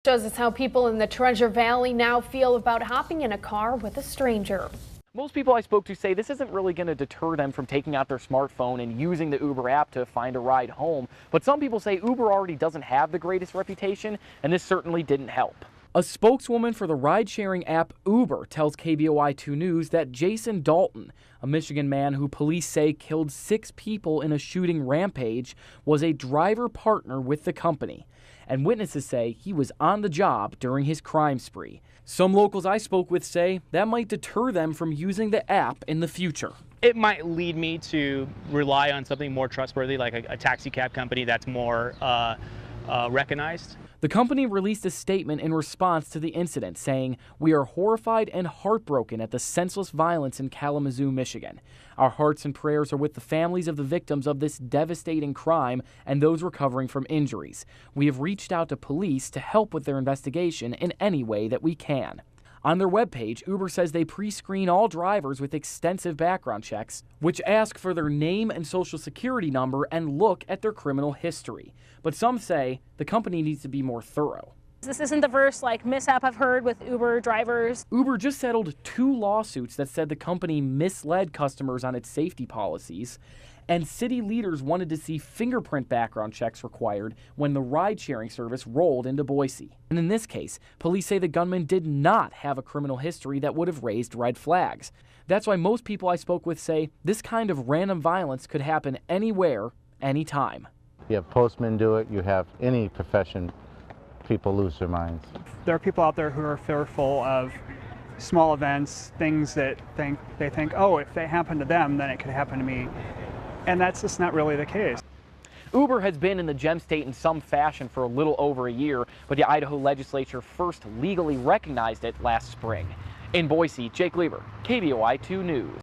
Shows us how people in the Treasure Valley now feel about hopping in a car with a stranger. Most people I spoke to say this isn't really going to deter them from taking out their smartphone and using the Uber app to find a ride home. But some people say Uber already doesn't have the greatest reputation, and this certainly didn't help. A spokeswoman for the ride-sharing app Uber tells KBOI2 News that Jason Dalton, a Michigan man who police say killed 6 people in a shooting rampage, was a driver partner with the company. And witnesses say he was on the job during his crime spree. Some locals I spoke with say that might deter them from using the app in the future. It might lead me to rely on something more trustworthy, like a taxi cab company that's more recognized. The company released a statement in response to the incident saying, "We are horrified and heartbroken at the senseless violence in Kalamazoo, Michigan. Our hearts and prayers are with the families of the victims of this devastating crime and those recovering from injuries. We have reached out to police to help with their investigation in any way that we can." On their webpage, Uber says they pre-screen all drivers with extensive background checks, which ask for their name and social security number and look at their criminal history. But some say the company needs to be more thorough. This isn't the first mishap I've heard with Uber drivers. Uber just settled 2 lawsuits that said the company misled customers on its safety policies, and city leaders wanted to see fingerprint background checks required when the ride-sharing service rolled into Boise. And in this case, police say the gunman did not have a criminal history that would have raised red flags. That's why most people I spoke with say this kind of random violence could happen anywhere, anytime. You have postmen do it, you have any profession, people lose their minds. There are people out there who are fearful of small events, things that they think, oh, if they happen to them, then it could happen to me. And that's just not really the case. Uber has been in the gem state in some fashion for a little over a year, but the Idaho legislature first legally recognized it last spring. In Boise, Jake Lieber, KBOI2 News.